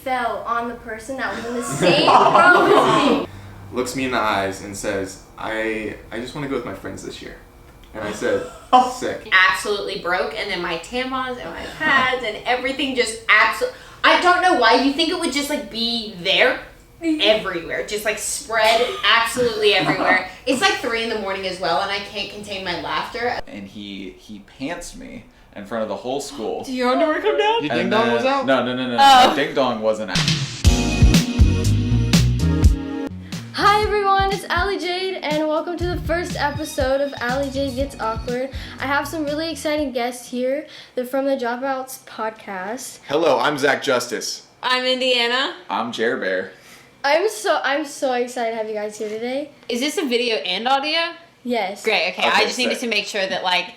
fell on the person that was in the same row as me. Looks me in the eyes and says, I just want to go with my friends this year. And I said, sick. Absolutely broke, and then my tampons and my pads and everything just absolutely... I don't know why. You think it would just, like, be there everywhere. Just, like, spread absolutely everywhere. It's, like, 3 in the morning as well, and I can't contain my laughter. And he pantsed me in front of the whole school. Did your underwear come down? Your ding dong was out? No. My ding dong wasn't out. Hi everyone, it's Aly Jade, and welcome to the first episode of Aly Jade Gets Awkward. I have some really exciting guests here. They're from the Dropouts podcast. Hello, I'm Zachjustice. I'm Indiana. I'm Jarebear. I'm so excited to have you guys here today. Is this a video and audio? Yes. Great, okay. I just needed to make sure that, like,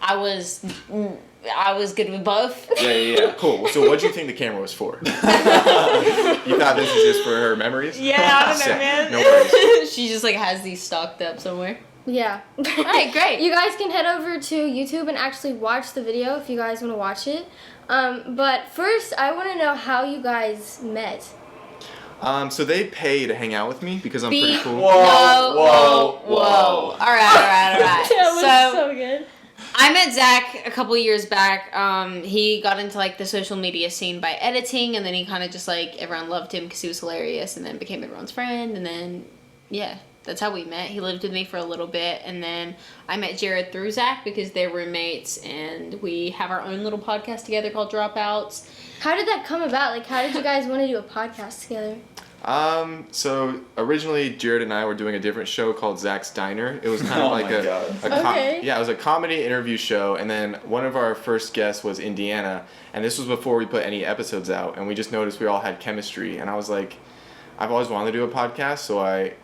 I was good with both. Yeah. Cool. So what'd you think the camera was for? You thought this was just for her memories? Yeah, I don't know, man. No worries. She just, like, has these stocked up somewhere. Yeah. Alright, great. You guys can head over to YouTube and actually watch the video if you guys want to watch it. But first, I want to know how you guys met. So they pay to hang out with me because I'm pretty cool. Whoa. All right. That was so good. I met Zach a couple years back. He got into, like, the social media scene by editing, and then he kind of just, like, everyone loved him because he was hilarious, and then became everyone's friend, and then, yeah, that's how we met. He lived with me for a little bit, and then I met Jared through Zach because they're roommates, and we have our own little podcast together called Dropouts. How did that come about? Like, how did you guys want to do a podcast together? So originally Jared and I were doing a different show called Zach's Diner. It was kind of like it was a comedy interview show, and then one of our first guests was Indiana, and this was before we put any episodes out, and we just noticed we all had chemistry, and I was like, I've always wanted to do a podcast, so I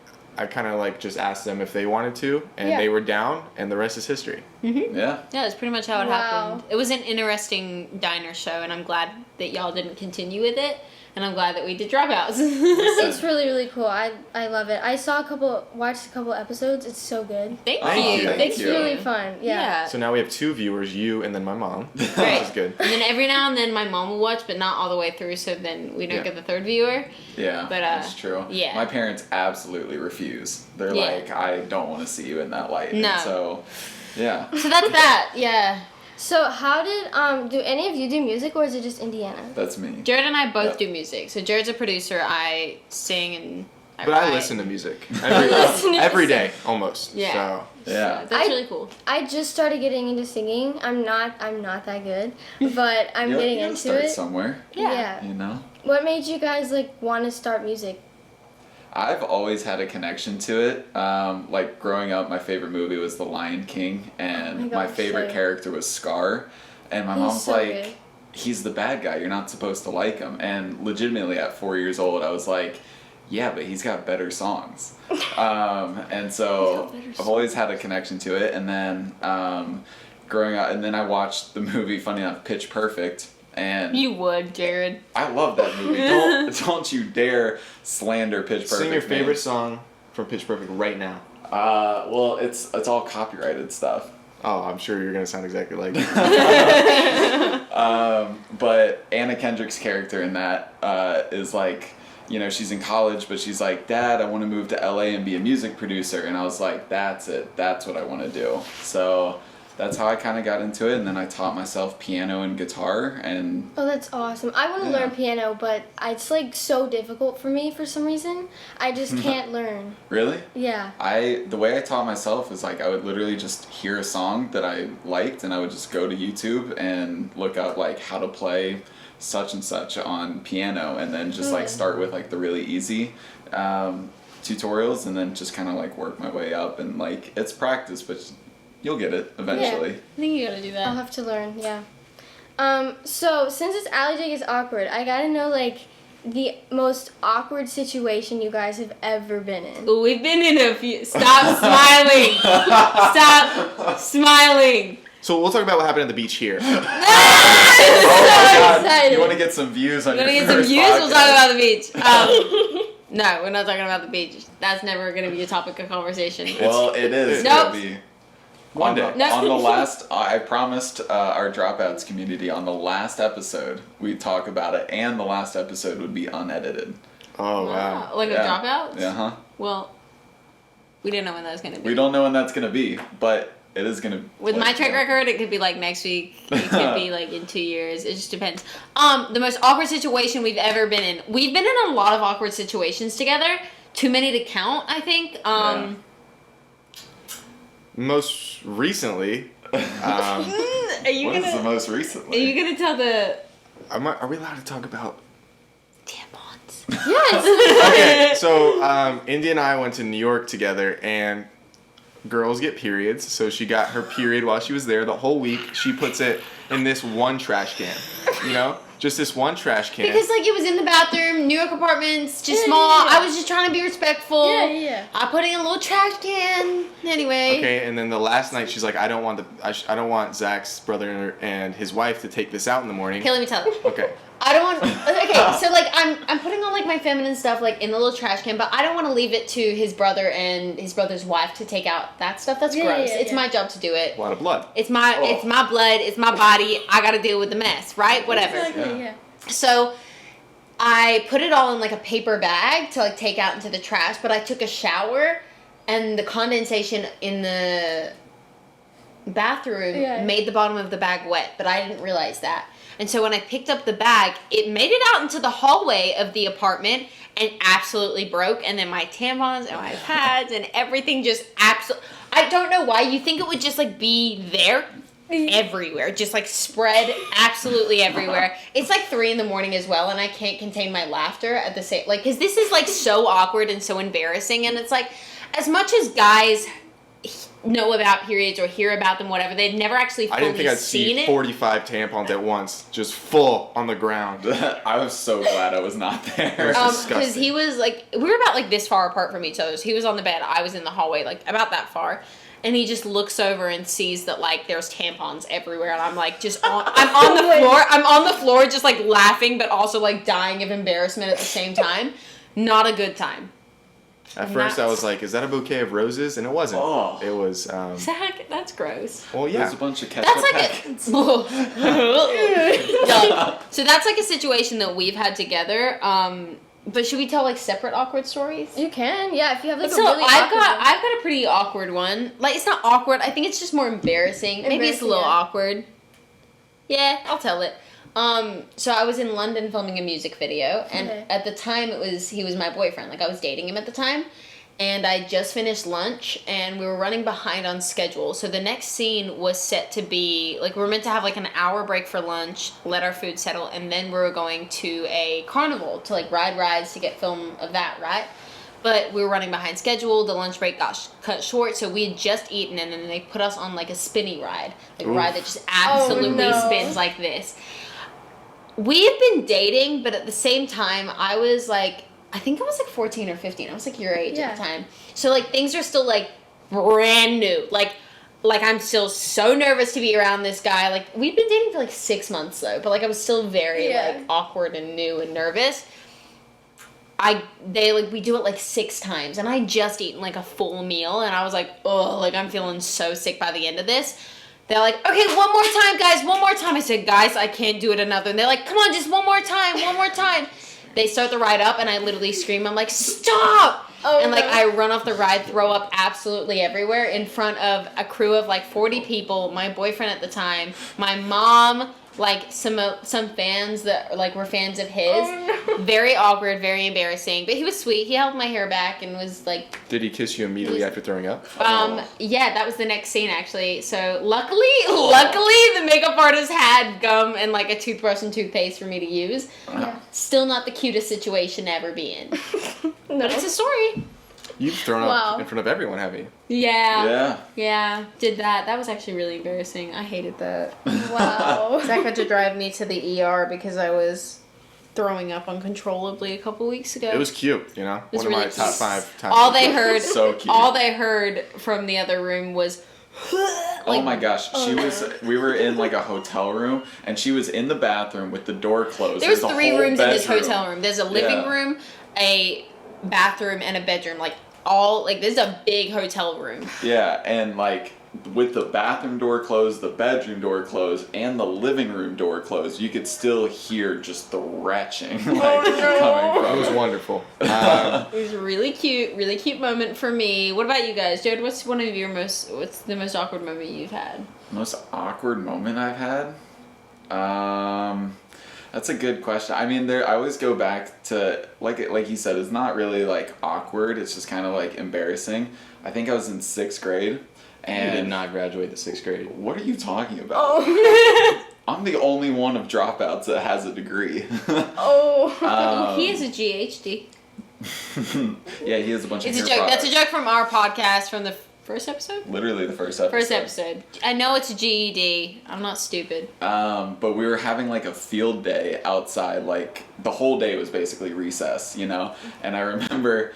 kind of like just asked them if they wanted to, and they were down, and the rest is history. Mm-hmm. Yeah, that's pretty much how it happened. It was an interesting diner show, and I'm glad that y'all didn't continue with it. And I'm glad that we did Dropouts. It's really, really cool. I love it. I watched a couple episodes. It's so good. Thank you. It's really fun. Yeah. So now we have 2 viewers, you and then my mom, which is good. And then every now and then my mom will watch, but not all the way through, so then we don't get the third viewer. Yeah, but, that's true. Yeah. My parents absolutely refuse. They're like, I don't want to see you in that light. No. And so, yeah. So that's that, yeah. So how did, do any of you do music, or is it just Indiana? That's me. Jared and I both do music. So Jared's a producer, I sing and I write. I listen to music every day, almost. Yeah. So that's really cool. I just started getting into singing. I'm not that good, but I'm getting into start it. somewhere. Yeah. You know? What made you guys, like, want to start music? I've always had a connection to it. Like, growing up, my favorite movie was The Lion King, and my favorite character was Scar. And my mom's like, he's the bad guy, you're not supposed to like him. And legitimately, at 4 years old, I was like, yeah, but he's got better songs. And so I've always had a connection to it. And then growing up, and then I watched the movie, funny enough, Pitch Perfect. And you would, Jared. I love that movie. Don't you dare slander Pitch Perfect. Sing your favorite song from Pitch Perfect right now. Well, it's all copyrighted stuff. Oh, I'm sure you're gonna sound exactly like it. But Anna Kendrick's character in that is like, you know, she's in college, but she's like, Dad, I want to move to LA and be a music producer. And I was like, that's it. That's what I want to do. So that's how I kind of got into it, and then I taught myself piano and guitar, and... Oh, that's awesome. I want to learn piano, but it's, like, so difficult for me for some reason. I just can't learn. Really? Yeah. The way I taught myself is, like, I would literally just hear a song that I liked, and I would just go to YouTube and look up, like, how to play such and such on piano, and then just, like, start with, like, the really easy tutorials, and then just kind of, like, work my way up, and, like, it's practice, but... You'll get it eventually. Yeah, I think you gotta do that. I'll have to learn, yeah. So since it's Aly Jade Gets Awkward, I gotta know, like, the most awkward situation you guys have ever been in. Ooh, we've been in a few. Stop smiling. Stop smiling. So we'll talk about what happened at the beach here. Oh my excited. You want to get some views on your You want to get first some views? podcast. We'll talk about the beach. No, we're not talking about the beach. That's never going to be a topic of conversation. Well, it is. Nope. One day. On the last, I promised our Dropouts community on the last episode we'd talk about it, and the last episode would be unedited. Oh, wow. Like a Dropouts? Uh-huh. Well, we didn't know when that was going to be. We don't know when that's going to be, but it is going to... With my track record, it could be like next week. It could be like in 2 years. It just depends. The most awkward situation we've ever been in. We've been in a lot of awkward situations together. Too many to count, I think. Most recently... Are you what is the most recently? Are you going to tell the... Are we allowed to talk about... Tampons? Yes. Okay, so Indy and I went to New York together, and girls get periods, so she got her period while she was there. The whole week, she puts it in this one trash can, you know? Just this one trash can. Because, like, it was in the bathroom, New York apartments, just small. I was just trying to be respectful. Yeah. I put it in a little trash can. Anyway. Okay, and then the last night, she's like, I don't want Zach's brother and his wife to take this out in the morning. Okay, let me tell you. Okay. I don't want. Okay, so like I'm putting all like my feminine stuff like in the little trash can, but I don't want to leave it to his brother and his brother's wife to take out that stuff. That's gross. It's my job to do it. A lot of blood. It's my blood. It's my body. I got to deal with the mess, right? Whatever. Exactly, yeah. So I put it all in like a paper bag to like take out into the trash, but I took a shower, and the condensation in the bathroom made the bottom of the bag wet, but I didn't realize that. And so when I picked up the bag, it made it out into the hallway of the apartment and absolutely broke. And then my tampons and my pads and everything just absolutely... I don't know why. You think it would just like be there everywhere. Just like spread absolutely everywhere. It's like 3 a.m. as well, and I can't contain my laughter at the same... Like, because this is like so awkward and so embarrassing. And it's like, as much as guys... know about periods or hear about them, whatever, they've never actually fully seen it. I didn't think I'd see 45 tampons at once, just full on the ground. I was so glad I was not there. Because he was like, we were about like this far apart from each other. So he was on the bed, I was in the hallway, like about that far, and he just looks over and sees that like there's tampons everywhere, and I'm like I'm on the floor just like laughing, but also like dying of embarrassment at the same time. Not a good time. At first, I was like, "Is that a bouquet of roses?" And it wasn't. Oh. It was. Zach, that's gross. Well, yeah. There's a bunch of ketchup packets. So that's like a situation that we've had together. But should we tell like separate awkward stories? You can, yeah. If you have like So a really I've awkward one. got a pretty awkward one. Like, it's not awkward. I think it's just more embarrassing. Maybe it's a little awkward. Yeah, I'll tell it. So I was in London filming a music video, and at the time he was my boyfriend. Like, I was dating him at the time, and I just finished lunch, and we were running behind on schedule. So the next scene was set to be, like, we were meant to have like an hour break for lunch, let our food settle, and then we were going to a carnival to like ride rides to get film of that, right? But we were running behind schedule. The lunch break got cut short, so we had just eaten, and then they put us on like a spinny ride, like a ride that just absolutely spins like this. We had been dating, but at the same time, I was like, I think I was like 14 or 15. I was like your age at the time. So like things are still like brand new. Like I'm still so nervous to be around this guy. Like, we'd been dating for like 6 months though, but like I was still very like awkward and new and nervous. We do it like 6 times, and I just eaten like a full meal, and I was like, oh, like I'm feeling so sick by the end of this. They're like, okay, one more time, guys, one more time. I said, guys, I can't do it another. And they're like, come on, just one more time. They start the ride up, and I literally scream. I'm like, stop! And like I run off the ride, throw up absolutely everywhere in front of a crew of like 40 people, my boyfriend at the time, my mom, like some fans that like were fans of his. Very awkward, very embarrassing, but he was sweet. He held my hair back and was like... Did he kiss you immediately after throwing up? Yeah, that was the next scene actually. So luckily the makeup artist had gum and like a toothbrush and toothpaste for me to use. Still not the cutest situation to ever be in. But it's a story. You've thrown up in front of everyone, have you? Yeah, did that. That was actually really embarrassing. I hated that. Wow. Zach had to drive me to the ER because I was throwing up uncontrollably a couple weeks ago. It was cute, you know? One of my top 5 times. All they heard, so cute. All they heard from the other room was... oh my gosh, we were in like a hotel room, and she was in the bathroom with the door closed. There's 3 rooms in this hotel room. There's a living room, a bathroom, and a bedroom. Like, this is a big hotel room. Yeah, and like with the bathroom door closed, the bedroom door closed, and the living room door closed, you could still hear just the retching coming from it. Was wonderful. It was a really cute moment for me. What about you guys? Jared, what's the most awkward moment you've had? Most awkward moment I've had? That's a good question. I mean, I always go back to, like you said, it's not really like awkward, it's just kind of like embarrassing. I think I was in 6th grade. And you did not graduate the 6th grade. What are you talking about? Oh. I'm the only one of dropouts that has a degree. He has a GHD. Yeah, he has a bunch of hair joke. products. That's a joke from our podcast from the first episode? Literally the first episode. First episode. I know it's a GED. I'm not stupid. But we were having like a field day outside. Like the whole day was basically recess, you know? And I remember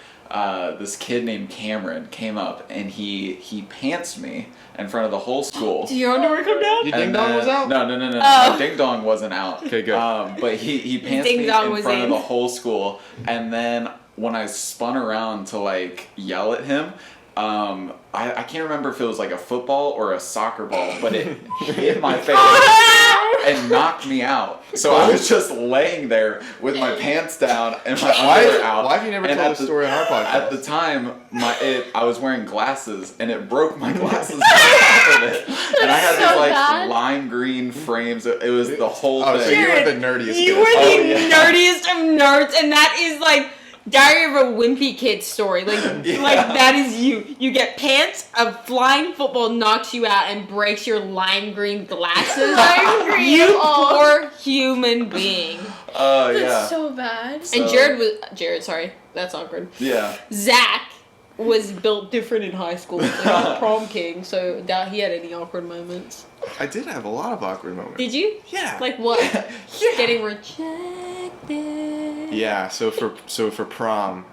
this kid named Cameron came up and he pantsed me in front of the whole school. Did your underwear come down? Your ding dong was out? No. My ding dong wasn't out. Okay, good. But he pantsed me in front of the whole school. And then when I spun around to like yell at him, I can't remember if it was like a football or a soccer ball, but it hit my face and knocked me out. So I was just laying there with my pants down and my underwear out. Why have you never told the story on our podcast? At the time, I was wearing glasses and it broke my glasses off of it. And I had these like lime green frames. It was the whole thing. So you were the nerdiest kid. You were the nerdiest of nerds, and that is like Diary of a Wimpy Kid story. Like that is you. You get pants, a flying football knocks you out and breaks your lime green glasses. Lime green. You poor human being. Oh, yeah. That's so bad. And Jared, sorry. That's awkward. Yeah. Zach was built different in high school. Like a prom king, so doubt he had any awkward moments. I did have a lot of awkward moments. Did you? Yeah. Like what? Yeah. Getting rejected. Yeah, so for prom,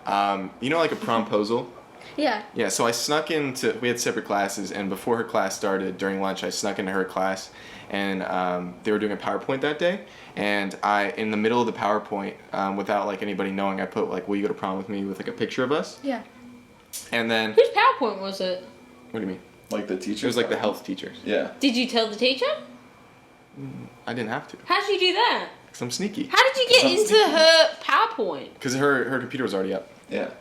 you know, like a promposal? Yeah. Yeah, so I snuck we had separate classes, and before her class started, during lunch, I snuck into her class, and they were doing a PowerPoint that day, and in the middle of the PowerPoint, without like anybody knowing, I put like, will you go to prom with me, with like a picture of us? Yeah. And then... Whose PowerPoint was it? What do you mean? Like the teachers? It was like the health teachers. Yeah. Did you tell the teacher? I didn't have to. How did you do that? Because I'm sneaky. How did you get into her PowerPoint? Because her computer was already up. Yeah.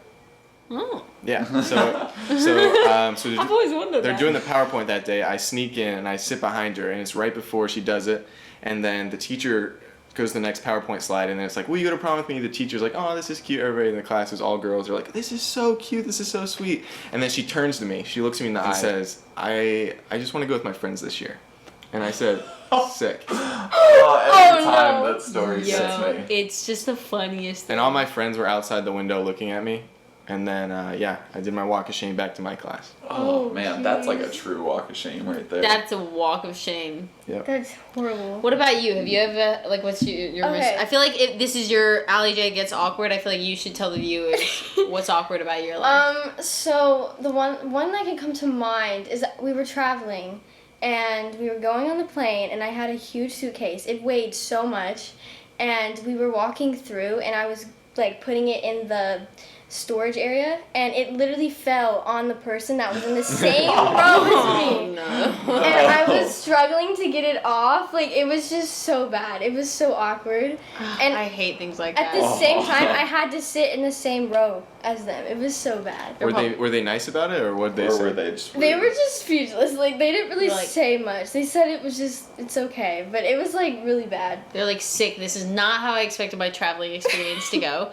Oh. Yeah. So I've always wondered they're that. doing the PowerPoint that day. I sneak in and I sit behind her, and it's right before she does it. And then the teacher goes to the next PowerPoint slide, and then it's like, will you go to prom with me? The teacher's like, oh, this is cute. Everybody in the class was all girls. They're like, this is so cute. This is so sweet. And then she turns to me. She looks me in the eye and says, I just want to go with my friends this year. And I said, sick. Every time that story Yo, hits me. it's just the funniest thing. And all my friends were outside the window looking at me. And then, I did my walk of shame back to my class. Oh man, that's like a true walk of shame right there. That's a walk of shame. Yep. That's horrible. What about you? Have you ever, like, what's your Okay. I feel like if this is your Aly Jade Gets Awkward, I feel like you should tell the viewers what's awkward about your life. So the one that can come to mind is that we were traveling, and we were going on the plane, and I had a huge suitcase. It weighed so much, and we were walking through, and I was like putting it in the storage area, and it literally fell on the person that was in the same row as me. No. And I was struggling to get it off. Like, it was just so bad. It was so awkward. And I hate things like at that. the same time, I had to sit in the same row as them. It was so bad. Were they nice about it, or what did they say? Or were they just They rude? were just speechless. Like, they didn't really Like- say much. They said it was just, it's okay. But it was, like, really bad. They're like, sick. This is not how I expected my traveling experience to go.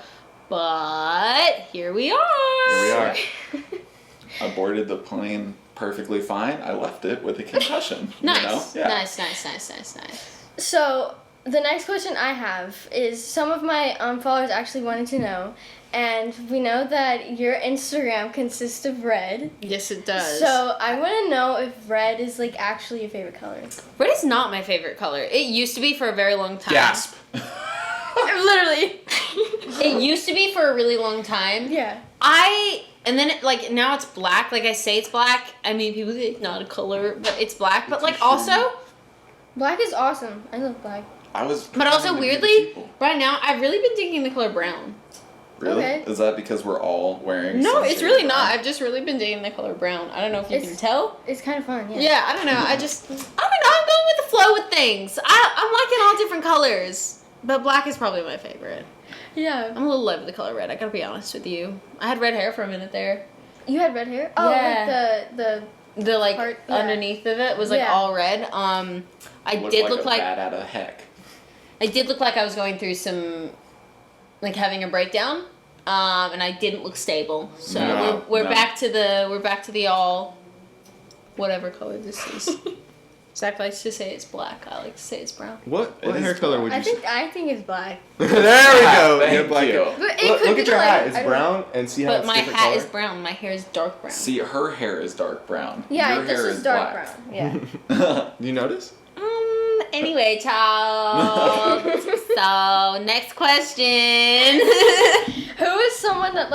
But here we are. Here we are. I boarded the plane perfectly fine. I left it with a concussion. Nice. You know? Yeah. Nice. So, the next question I have is some of my followers actually wanted to know. And we know that your Instagram consists of red. Yes, it does. So, I want to know if red is, like, actually your favorite color. Red is not my favorite color. It used to be for a very long time. Gasp. Literally. It used to be for a really long time. Yeah. And then now it's black. Like, I say it's black. I mean, people say it's not a color, but it's black. But like, also, Black is awesome. I love black. but also weirdly, right now I've really been digging the color brown. Really? Okay. Is that because we're all wearing? No, some it's shade really of not. brown? I've just really been dating the color brown. I don't know if you can tell. It's kind of fun, yeah. Yeah, I don't know. I don't know. I'm going with the flow with things. I'm liking all different colors, but black is probably my favorite. Yeah. I'm a little over the color red. I gotta be honest with you. I had red hair for a minute there. You had red hair? Oh, Yeah. like The like part, yeah. underneath of it was like Yeah. all red. I did look a like bat out of heck. I did look like I was going through some, like having a breakdown, and I didn't look stable. So No, we're no. back to the all, whatever color this is. Zach likes to say it's black. I like to say it's brown. What It hair is color black. would you say? I think it's black. There we go. Thank Yeah, black you. hair. But it Look, could look be at your like, hat. It's I don't- brown, and see how But it's my different hat color? is brown. My hair is dark brown. See, her hair is dark brown. Yeah, Your this hair is dark black. brown. Yeah. Do you notice? Anyway, child. So next question. Who is someone that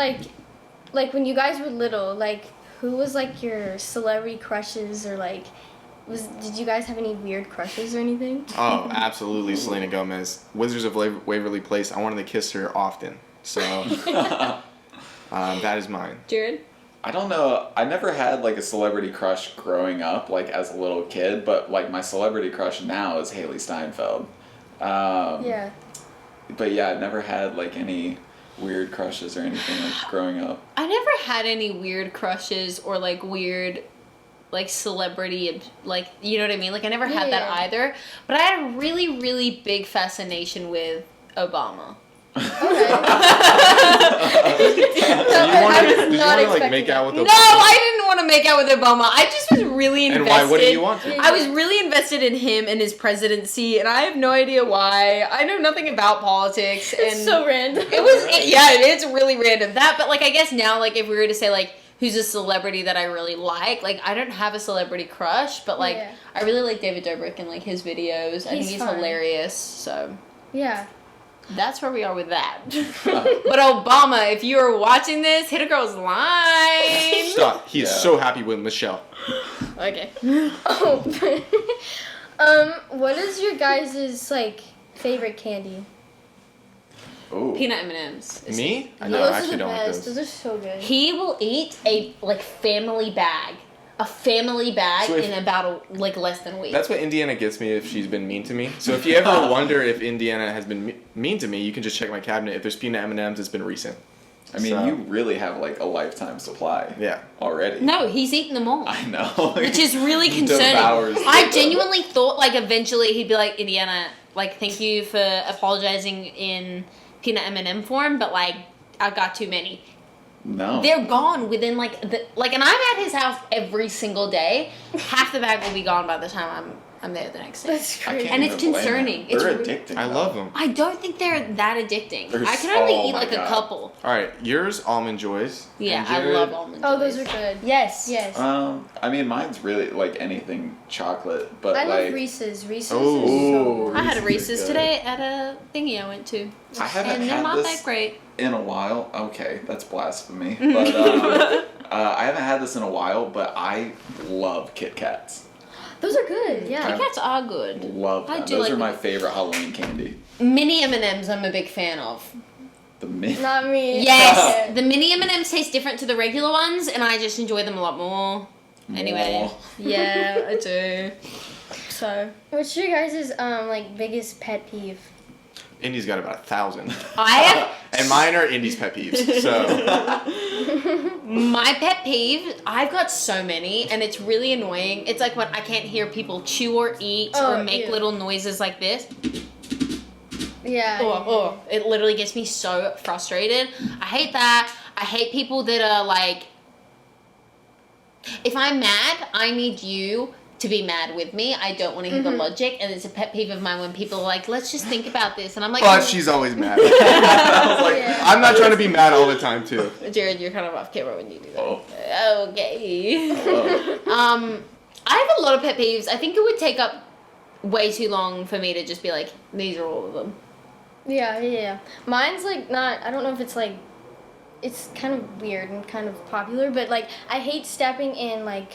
like when you guys were little, like who was like your celebrity crushes or like did you guys have any weird crushes or anything? Oh, absolutely, Selena Gomez. Wizards of Waverly Place. I wanted to kiss her often. So that is mine. Jared. I don't know. I never had like a celebrity crush growing up, like as a little kid. But like my celebrity crush now is Haley Steinfeld. Yeah. But yeah, I never had like any weird crushes or anything like growing up. I never had any weird crushes or like weird like celebrity, like, you know what I mean? Like I never had that Yeah. either. But I had a really, really big fascination with Obama. Okay. So you wanted to like make out with No, Obama? I didn't want to make out with Obama. I just was really invested. And why wouldn't you want to? Yeah. I was really invested in him and his presidency, and I have no idea why. I know nothing about politics, and It's so random. it's really random. But like I guess now, like if we were to say like who's a celebrity that I really like I don't have a celebrity crush, but like Yeah. I really like David Dobrik and like his videos. I think he's fun. hilarious. So Yeah. that's where we are with that. But Obama, if you are watching this, hit a girl's line. Stop. He is Yeah. so happy with Michelle. Okay. Oh. What is your guys' like favorite candy? Ooh. Peanut M&Ms. Me? I Those know. I are actually the don't like best. those. Those are so good. He will eat a like family bag. A family bag So if- in about less than a week. That's what Indiana gets me if she's been mean to me. So if you ever wonder if Indiana has been mean to me, you can just check my cabinet. If there's peanut M&Ms, it's been recent. I mean, So- you really have like a lifetime supply. Yeah. Already. No, he's eaten them all. I know. Which is really He concerning. devours I them. genuinely thought like eventually he'd be like, Indiana, like thank you for apologizing in peanut M&M form, but like I got too many. No. They're gone within and I'm at his house every single day. Half the bag will be gone by the time I'm there the next day. That's I crazy. can't And it's even blame concerning. them. It's They're really- addicting. I though. love them. I don't think they're that addicting. They're I can only oh eat my like God. a couple. All right, yours Almond Joys. Yeah, And I Jared- love almond Oh, joys. those are good. Yes. Yes. I mean, mine's really like anything chocolate, but I like love Reese's. Reese's Oh. is so Ooh. good. I had a Reese's Reese's is good. today at a thingy I went to. I haven't And they're had not this that great. in a while. Okay, that's blasphemy. But I haven't had this in a while. But I love Kit Kats. Those are good. Yeah. Kit Kats are good. Love I them. do Those like are my them. favorite Halloween candy. Mini M&Ms I'm a big fan of. The mint. Not me. Yes, the mini M&Ms taste different to the regular ones, and I just enjoy them a lot more. Anyway, More. yeah, I do. So What's your guys' like biggest pet peeve? Indy's got about 1,000. I have And mine are Indy's pet peeves. So my pet peeve. I've got so many, and it's really annoying. It's like when I can't hear people chew or eat Oh, or make ew. little noises like this. Yeah. Oh, it literally gets me so frustrated. I hate that. I hate people that are like, if I'm mad, I need you to be mad with me. I don't want to hear the logic, and it's a pet peeve of mine when people are like, let's just think about this, and I'm like, but she's always mad. I was like, Yeah. I'm not trying to be mad all the time too. Jared, you're kind of off camera when you do that. Oh. Okay. Oh. I have a lot of pet peeves. I think it would take up way too long for me to just be like, these are all of them. Yeah. Mine's like not. I don't know if it's like. It's kind of weird and kind of popular, but like I hate stepping in like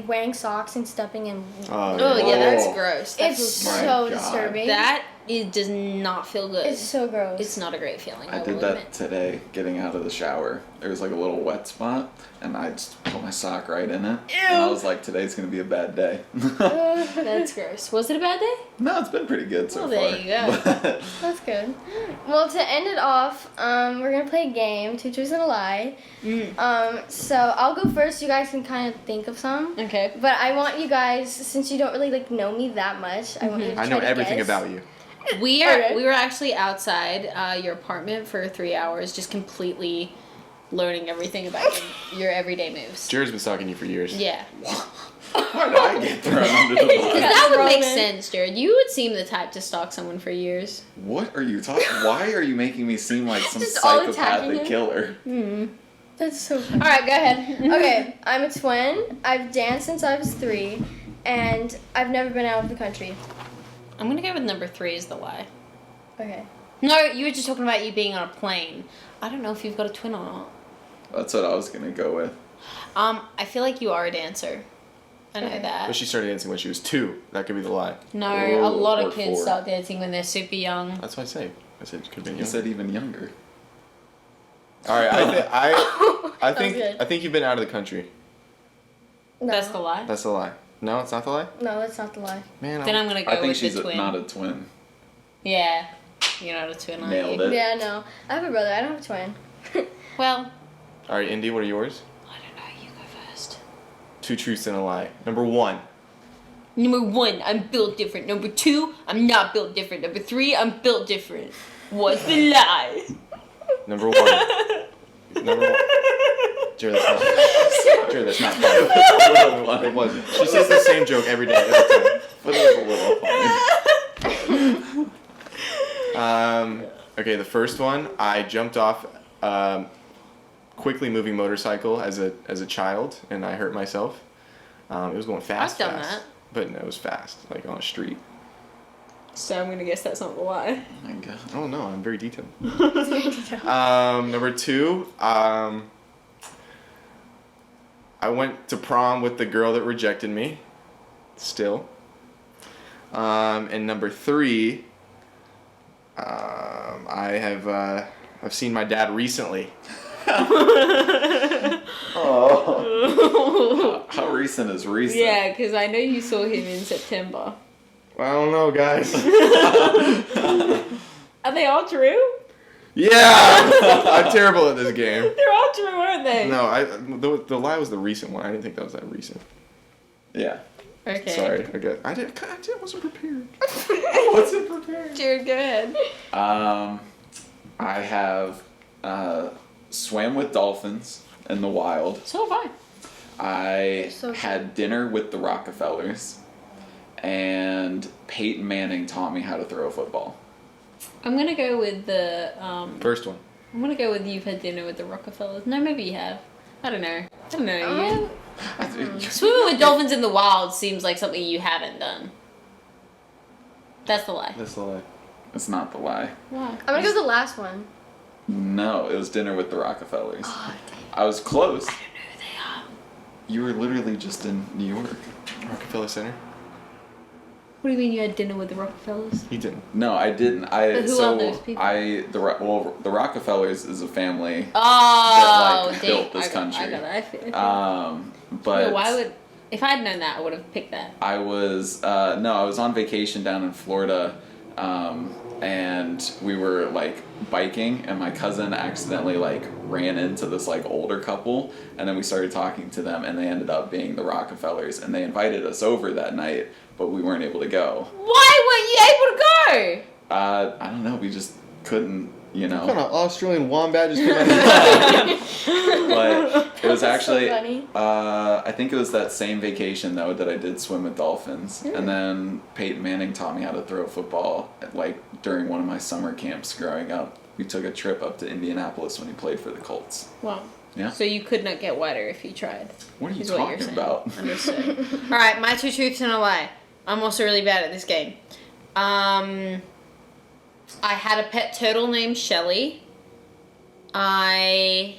wearing socks and stepping in. Oh, yeah, that's Oh. gross. That It's feels My so God. disturbing. That It does not feel good. It's so gross. It's not a great feeling. I did that today, getting out of the shower. There was like a little wet spot, and I just put my sock right in it. Ew. And I was like, today's gonna be a bad day. That's gross. Was it a bad day? No, it's been pretty good so far. There you go. That's good. Well, to end it off, we're gonna play a game, 2 Truths and a Lie. So I'll go first. You guys can kind of think of some. Okay. But I want you guys, since you don't really like know me that much, I want you to try I know to everything guess. about you. We were actually outside your apartment for 3 hours, just completely learning everything about your everyday moves. Jared's been stalking you for years. Yeah. Why did I get thrown under the bus? That would make Roman. sense, Jared. You would seem the type to stalk someone for years. What are you talking? Why are you making me seem like some Just all attacking psychopathic him. killer? That's so funny. All right, go ahead. Okay, I'm a twin. I've danced since I was 3, and I've never been out of the country. I'm gonna go with number 3 is the lie. Okay. No, you were just talking about you being on a plane. I don't know if you've got a twin or not. That's what I was gonna go with. I feel like you are a dancer. I know Okay. that. But she started dancing when she was 2. That could be the lie. No, a lot or of kids 4. start dancing when they're super young. That's what I say. I said it could have been You young. said even younger. All right, I That was good. think you've been out of the country. No. That's the lie. That's the lie. No, it's not the lie. No, that's not the lie. Man, Then I'm gonna go I think with she's the twin. not a twin. Yeah, you're not a twin. Are Nailed you? it. Yeah, no. I have a brother. I don't have a twin. Well, All right, Indy, what are yours? I don't know. You go first. 2 truths and a lie. Number 1. Number 1, I'm built different. Number 2, I'm not built different. Number 3, I'm built different. What's the lie? Number 1. Number 1. Jared, that's not funny. It wasn't. She says the same joke every day, every time. But it was a little funny. Okay, the first one, I jumped off quickly moving motorcycle as a child, and I hurt myself. It was going fast. I've done fast, that. but no, it was fast, like on a street. So I'm gonna guess that's not the lie. Oh my God. Oh no, I'm very detailed. Number 2, I went to prom with the girl that rejected me. Still. And number 3, I've seen my dad recently. Oh. How recent is recent? Yeah, because I know you saw him in September. Well, I don't know, guys. Are they all true? Yeah, I'm terrible at this game. They're all true, aren't they? No, the lie was the recent one. I didn't think that was that recent. Yeah. Okay. Sorry, I wasn't prepared. I wasn't prepared. Jared, go ahead. I have swam with dolphins in the wild. So have I. I So had dinner with the Rockefellers, and Peyton Manning taught me how to throw a football. I'm gonna go with the First one. I'm gonna go with you've had dinner with the Rockefellers. No, maybe you have. I don't know. I don't know. Swimming with dolphins in the wild seems like something you haven't done. That's the lie. That's the lie. It's not the lie. Why? I'm gonna go with the last one. No, it was dinner with the Rockefellers. Oh, I was close. I don't know who they are. You were literally just in New York. Rockefeller Center. What do you mean you had dinner with the Rockefellers? He didn't. No, I didn't. But who are those people? The Rockefellers is a family Oh, that dang. built this I country. got it. I feel. But No, why would? If I'd known that, I would have picked that. I was I was on vacation down in Florida, and we were like biking, and my cousin accidentally like ran into this like older couple, and then we started talking to them, and they ended up being the Rockefellers, and they invited us over that night, but we weren't able to go. Why weren't you able to go? I don't know, we just couldn't, you know. What kind of Australian wombat just came out of But it was actually, so funny. I think it was that same vacation though that I did swim with dolphins, and then Peyton Manning taught me how to throw a football like during one of my summer camps growing up. We took a trip up to Indianapolis when he played for the Colts. Wow. Yeah. So you could not get whiter if you tried. What are you is what you're talking saying. about? Understood. All right, my 2 truths and a lie. I'm also really bad at this game. I had a pet turtle named Shelly. I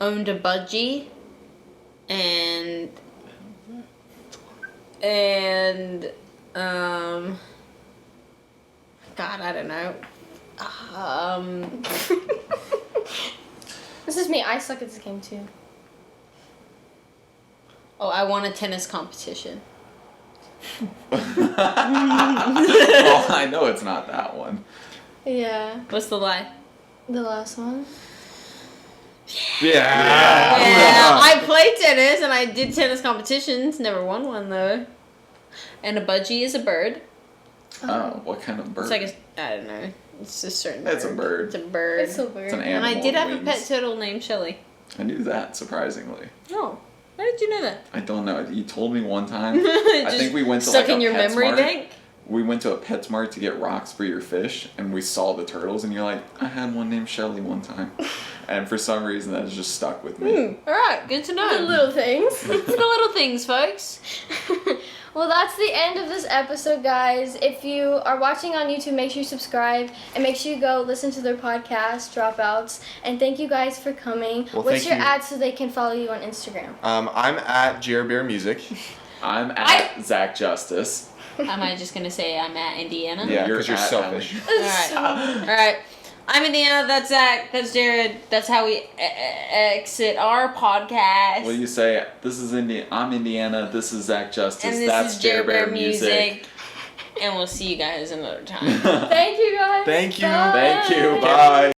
owned a budgie, and And, God, I don't know. This is me. I suck at this game too. Oh, I won a tennis competition. Well, I know it's not that one. Yeah. What's the lie? The last one. Yeah, I played tennis and I did tennis competitions. Never won one though. And a budgie is a bird. Oh, what kind of bird? It's like I don't know. It's a certain bird. It's a bird. It's a bird. It's a bird. It's an And animal. I did have with a pet wings. turtle named Shelly. I knew that, surprisingly. Oh, how did you know that? I don't know. You told me one time. I think we went to stuck like in a your memory PetSmart. bank. We went to a PetSmart to get rocks for your fish, and we saw the turtles, and you're like, I had one named Shelly one time. And for some reason, that has just stuck with me. All right, good to know. The little things. The little things, folks. Well, that's the end of this episode, guys. If you are watching on YouTube, make sure you subscribe and make sure you go listen to their podcast, Dropouts. And thank you guys for coming. Well, What's your thank you. ad so they can follow you on Instagram? I'm at jarebearmusic. I'm at Zachjustice. Am I just gonna say I'm at Indiana? Yeah, You're because you're at selfish. All right. I'm Indiana. That's Zach. That's Jared. That's how we exit our podcast. Well, you say, this is I'm Indiana, this is Zachjustice, and this that's is Jarebear Jarebear Music. And we'll see you guys another time. Thank you, guys. Thank you. Bye. Thank you, bye.